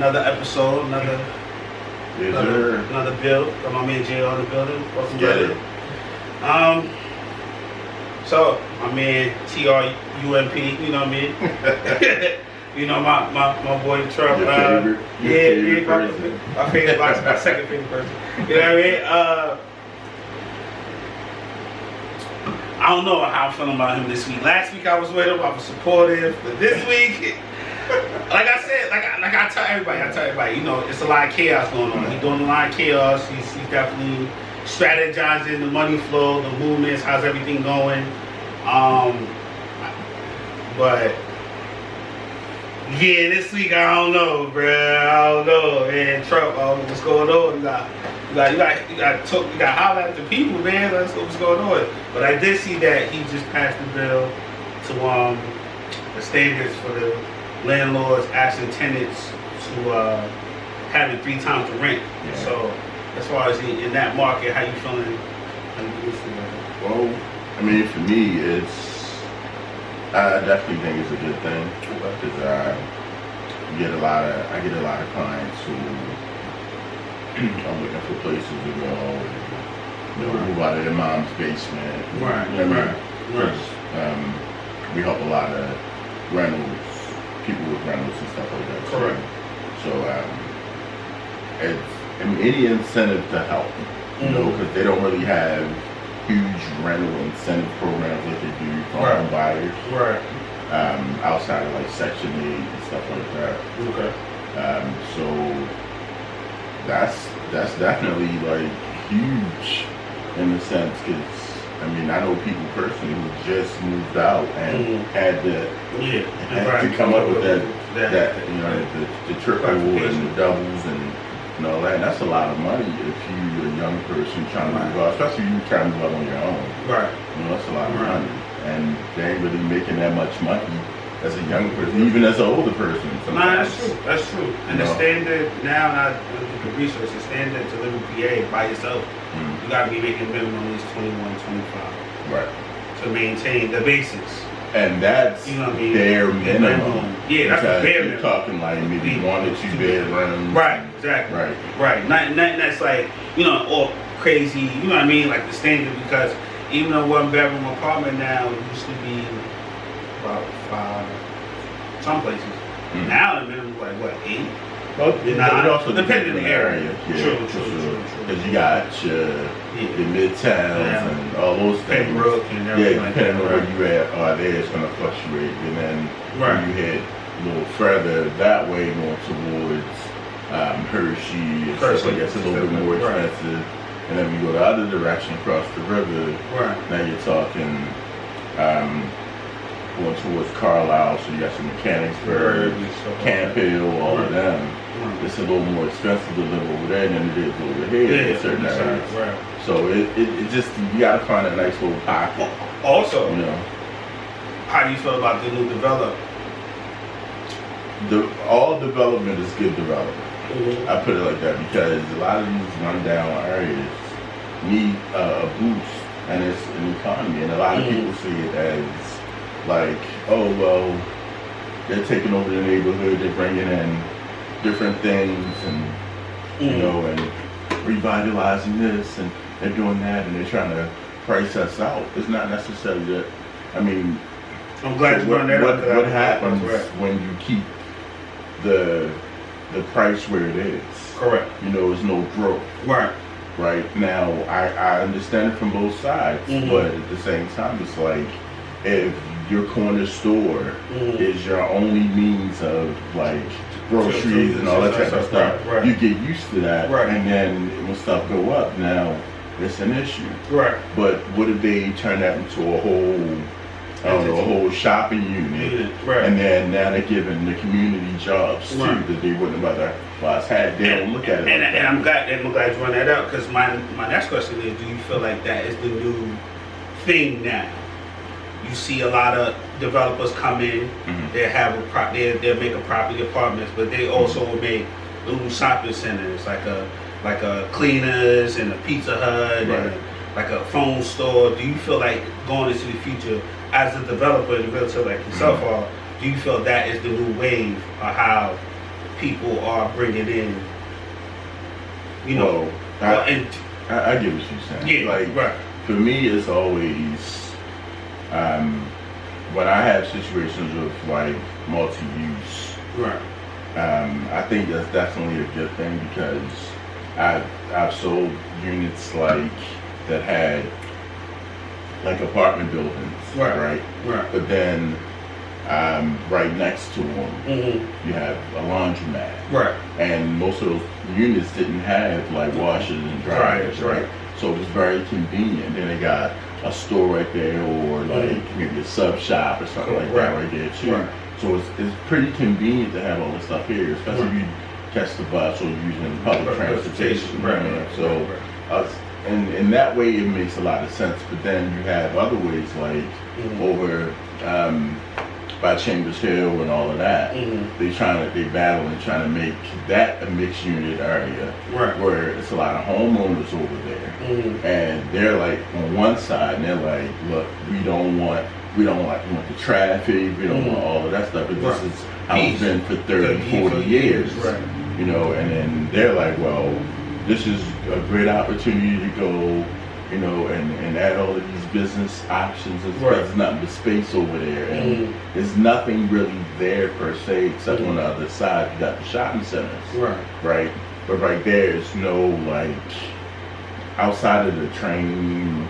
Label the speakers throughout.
Speaker 1: Another episode, another build. Got my man Jay on the building. Welcome, brother. So my man TRUMP, you know what I mean? You know my boy Trump.
Speaker 2: Your favorite,
Speaker 1: my favorite, my second favorite person. You know what I mean? I don't know how I'm feeling about him this week. Last week I was with him, I was supportive, but this week, like I said, like I tell everybody, you know, it's a lot of chaos going on. He's doing a lot of chaos. He's definitely strategizing the money flow, the movements, how's everything going. But yeah, this week I don't know, bruh. I don't know, man. Trump, what's going on? You got holler at the people, man. That's what's going on. But I did see that he just passed the bill to the standards for the landlords asking tenants to having 3 times the rent. Yeah. So as far as in that market, how you feeling?
Speaker 2: Well, I mean, for me, I definitely think it's a good thing because I get a lot of clients who are looking for places to go, move out of their mom's basement.
Speaker 1: Right.
Speaker 2: You know what I mean? We help a lot of people with rentals and stuff like that.
Speaker 1: Correct.
Speaker 2: So it's any incentive to help, you know, because they don't really have huge rental incentive programs like they do for home buyers. Right. Outside of like Section 8 and stuff like that.
Speaker 1: Okay.
Speaker 2: So that's definitely like huge in a sense, because I mean I know people personally who just moved out and had to come up with that you know the triple and the doubles and all that. And that's a lot of money if you're a young person trying to move out, especially if you're trying to move out on your own. Right. You know, that's a lot of money. And they ain't really making that much money as a young person, even as an older person.
Speaker 1: Nah, that's true. And the standard now, I look at research, the standard to live in PA by yourself, you gotta be making minimum at least 21, 25.
Speaker 2: Right.
Speaker 1: To maintain the basics.
Speaker 2: And that's bare minimum.
Speaker 1: Yeah, that's bare minimum.
Speaker 2: You're talking like maybe 1 or 2 bedrooms.
Speaker 1: Right, exactly. Right. Nothing that's like, you know, all crazy, you know what I mean? Like the standard, because even a 1-bedroom apartment now used to be about 5, some places. Now the minimum is like what, 8?
Speaker 2: Well, it also
Speaker 1: depends on the area.
Speaker 2: True. Because you got your midtowns and all those things.
Speaker 1: Pembroke and everything.
Speaker 2: Yeah, depending on where you at, there it's going to fluctuate. And then when you head a little further that way, going towards Hershey and stuff like that's a little bit more expensive. And then we go the other direction across the river. Now you're talking going towards Carlisle, so you got some Mechanicsburg, Camp Hill, all of them. It's a little more expensive to live over there than it is over here in certain areas. So it just, you gotta find a nice little pocket.
Speaker 1: Also,
Speaker 2: you know,
Speaker 1: how do you feel about the new development?
Speaker 2: All development is good development. I put it like that because a lot of these rundown areas need a boost, and it's an economy, and a lot of people see it as like, oh well, they're taking over the neighborhood, they're bringing in different things, and you know, and revitalizing this, and they're doing that, and they're trying to price us out. It's not necessarily that. I mean,
Speaker 1: I'm glad you brought that up.
Speaker 2: What happens when you keep the price where it is? Correct. You know, there's no growth. Right now, I understand it from both sides, but at the same time, it's like if your corner store is your only means of like groceries and all that type of stuff, you get used to that, and then when stuff go up, now it's an issue. But what if they turn that into a whole shopping unit, and then now they're giving the community jobs too that they wouldn't otherwise had. They don't look at it.
Speaker 1: And I'm glad you brought that up, because my next question is, do you feel like that is the new thing now? You see a lot of developers come in, they have they'll make a property apartments, but they also will make little shopping centers like a Cleaners and a Pizza Hut and like a phone store. Do you feel like going into the future as a developer and a realtor like yourself, do you feel that is the new wave of how people are bringing in, you
Speaker 2: well,
Speaker 1: know.
Speaker 2: I get what you're saying.
Speaker 1: Yeah,
Speaker 2: like,
Speaker 1: right.
Speaker 2: For me, it's always when I have situations of like multi-use.
Speaker 1: Right.
Speaker 2: I think that's definitely a good thing because I've sold units like that had like apartment buildings, right? But then right next to them, you have a laundromat,
Speaker 1: right?
Speaker 2: And most of those units didn't have like washers and dryers, right? So it was very convenient. Then they got a store right there, or like maybe a sub shop or something like that right there too. Right. So it's pretty convenient to have all this stuff here, especially if you catch the bus or you're using public transportation. Right. So and in that way it makes a lot of sense. But then you have other ways like over by Chambers Hill and all of that. They battle and trying to make that a mixed unit area, where it's a lot of homeowners over there, and they're like on one side, and they're like, look, we don't want the traffic, we don't want all of that stuff, but this is how it's been for 30, 40 years, you know, and then they're like, well, this is a great opportunity to go, you know, and add all of these business options. There's nothing but space over there, and there's nothing really there per se, except on the other side you got the shopping centers, right? But right there is no like outside of the train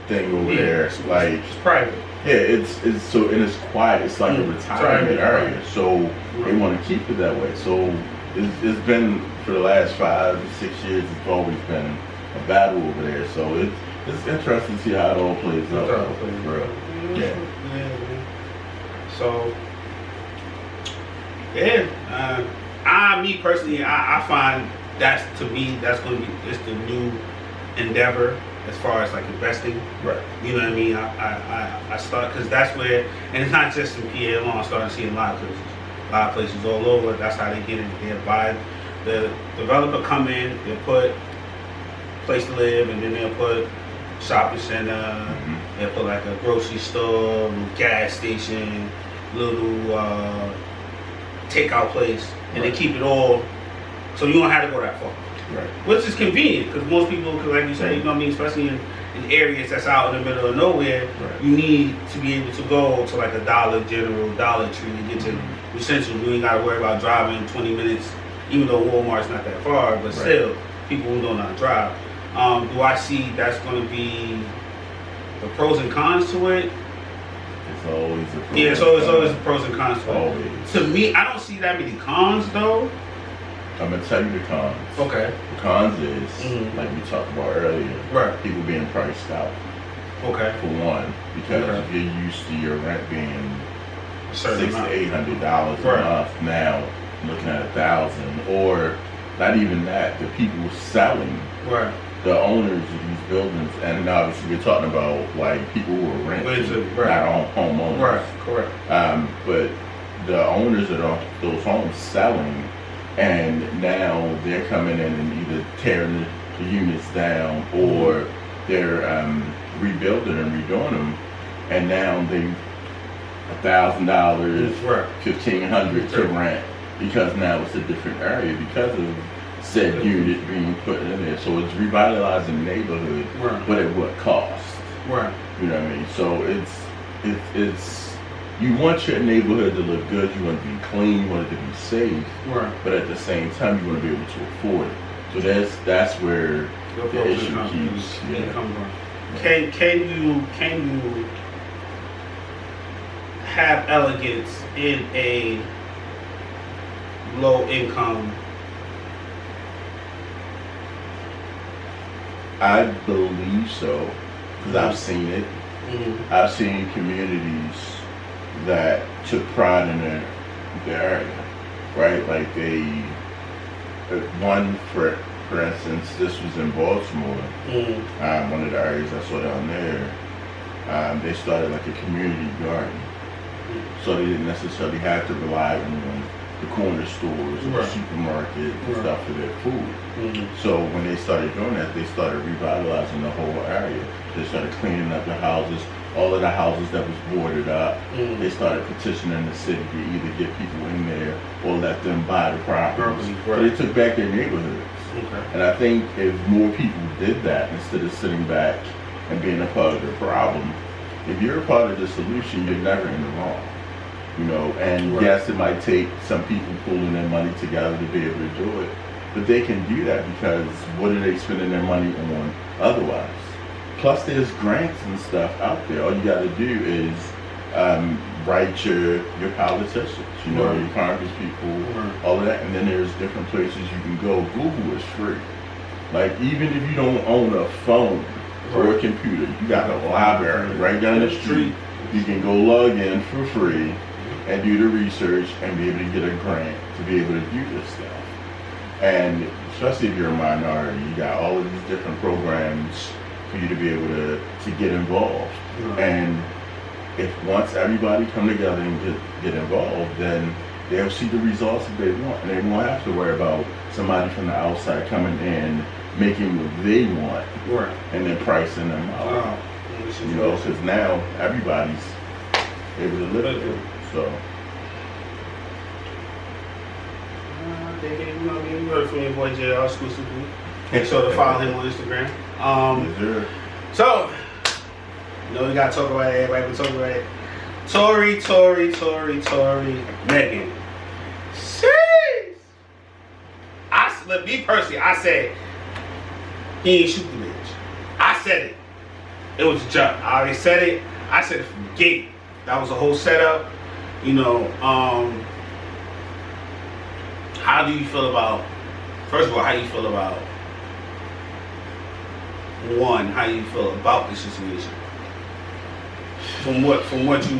Speaker 2: thing over there. It's like
Speaker 1: it's private.
Speaker 2: Yeah, it's so, and it's quiet. It's like a retirement area, so they want to keep it that way. So it's been for the last 5 to 6 years. It's always been a battle over there. So it's interesting to see how it all plays out. For real. Yeah.
Speaker 1: So me personally, I find that's going to be it's the new endeavor as far as like investing.
Speaker 2: Right.
Speaker 1: You know what I mean? I start, because that's where, and it's not just in PA alone. I'm starting to see a lot of places all over. That's how they get it. They buy, the developer come in, they'll put place to live, and then they'll put shopping center, they'll put like a grocery store, little gas station, little takeout place, and they keep it all, so you don't have to go that far.
Speaker 2: Right.
Speaker 1: Which is convenient, because most people, like you say, you know what I mean, especially in areas that's out in the middle of nowhere, you need to be able to go to like a Dollar General, Dollar Tree to get to essentials. You ain't got to worry about driving 20 minutes, even though Walmart's not that far, but still, people who don't know how to drive. Do I see that's going to be the pros and cons to it?
Speaker 2: It's always a pros.
Speaker 1: Yeah, it's always the pros and cons to it.
Speaker 2: Always.
Speaker 1: To me, I don't see that many cons though.
Speaker 2: I'm gonna tell you the cons.
Speaker 1: Okay.
Speaker 2: The cons is like we talked about earlier. People being priced out.
Speaker 1: Okay.
Speaker 2: For one, because if you're used to your rent being $600 to $800 a month, now looking at $1,000, or not even that. The people selling, the owners of these buildings, and obviously we're talking about like people who are renting, not homeowners.
Speaker 1: Right. Correct.
Speaker 2: But the owners of those homes selling. And now they're coming in and either tearing the units down, or they're rebuilding and redoing them, and now they $1,000, $1,500 to rent, because now it's a different area because of said unit being put in there. So it's revitalizing the neighborhood, but at what cost? You know what I mean? So it's you want your neighborhood to look good, you want it to be clean, you want it to be safe, but at the same time you want to be able to afford it. So that's where the issue keeps.
Speaker 1: Can you have elegance in a low income?
Speaker 2: I believe so, because I've seen it. I've seen communities that took pride in their area, right? Like one for instance, this was in Baltimore. One of the areas I saw down there, they started like a community garden, so they didn't necessarily have to rely on the corner stores or the supermarket and stuff for their food. So when they started doing that, they started revitalizing the whole area. They started cleaning up the houses. All of the houses that was boarded up, they started petitioning the city to either get people in there or let them buy the properties. So they took back their neighborhoods. And I think if more people did that instead of sitting back and being a part of the problem, if you're a part of the solution, you're never in the wrong. You know, and yes, it might take some people pulling their money together to be able to do it, but they can do that because what are they spending their money on otherwise? Plus, there's grants and stuff out there. All you got to do is write your politicians, you know, your Congress people, all of that, and then there's different places you can go. Google is free. Like, even if you don't own a phone or a computer, you got a library right down the street. You can go log in for free and do the research and be able to get a grant to be able to do this stuff. And especially if you're a minority, you got all of these different programs for you to be able to get involved. And if once everybody come together and get involved, then they'll see the results that they want, and they won't have to worry about somebody from the outside coming in making what they want and then pricing them out. You know, because now everybody's able to live it. So.
Speaker 1: You heard from your boy JR exclusively. Make sure to follow him on Instagram. So, you know, we gotta talk about it. Everybody been talking about it. Tory, Megan. Jeez. Me personally, I said he ain't shoot the bitch. I said it. It was a jump. I already said it. I said it from the gate. That was a whole setup. You know, how do you feel about, first of all, how do you feel about, one, how do you feel about the situation? From what you...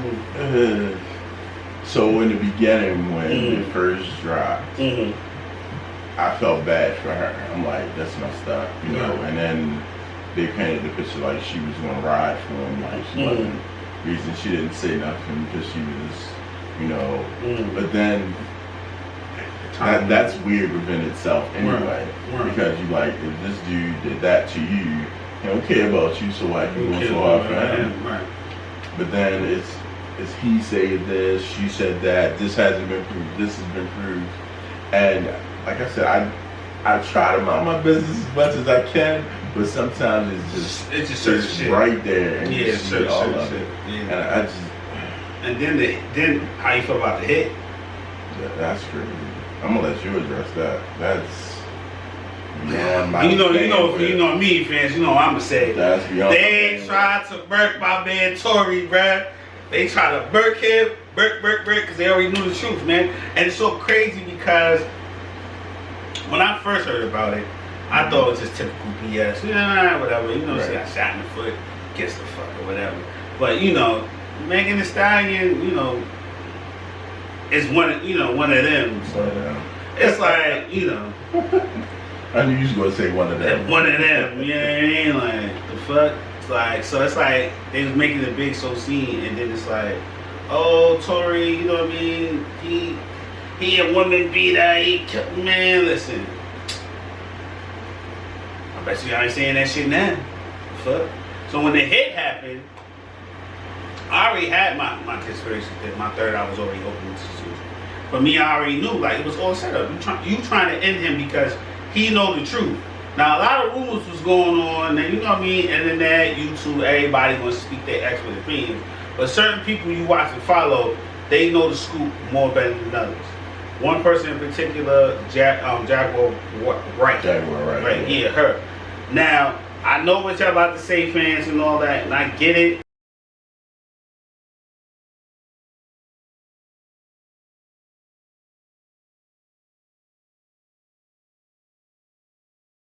Speaker 2: So in the beginning, when it first dropped, I felt bad for her. I'm like, that's messed up, you know, and then they painted the picture like she was going to ride for him, like she wasn't, reason she didn't say nothing because she was, you know, but then that's weird within itself anyway, because you like, if this dude did that to you, he don't care about you, so why you going so hard for him? But then it's he said this, she said that, this hasn't been proved, this has been proved, and like I said, I try to mind my business as much as I can, but sometimes it's just right there, and you see all of it. And I just,
Speaker 1: and then how you feel about the hit?
Speaker 2: That's crazy. I'm gonna let you address that. That's beyond my.
Speaker 1: You know me, fans. You know what I'm gonna say.
Speaker 2: That's beyond.
Speaker 1: They tried to burk my man Tory, bruh. They tried to burk him, burk, because they already knew the truth, man. And it's so crazy because when I first heard about it, I thought it was just typical BS. Yeah, whatever. You know, she got shot in the foot, gets the fuck or whatever. But you know, Megan Thee Stallion, you know, is one of them. So it's like, you know.
Speaker 2: I knew you was gonna say one of them.
Speaker 1: One of them. You know what I mean? Like the fuck. It's like, so it's like they was making the big so scene, and then it's like, oh, Tory, you know what I mean? He a woman beater. He killed, man. Listen. I bet you ain't saying that shit now. Fuck. So when the hit happened, I already had my conspiracy theory. My third eye was already open to the situation. For me, I already knew, like, it was all set up. You trying to end him because he know the truth. Now, a lot of rumors was going on, and you know what I mean, internet, YouTube, everybody wants to speak their expert opinions. But certain people you watch and follow, they know the scoop more better than others. One person in particular, Jaguar Wright. Right, yeah, her. Now, I know what y'all about to say, fans, and all that, and I get it.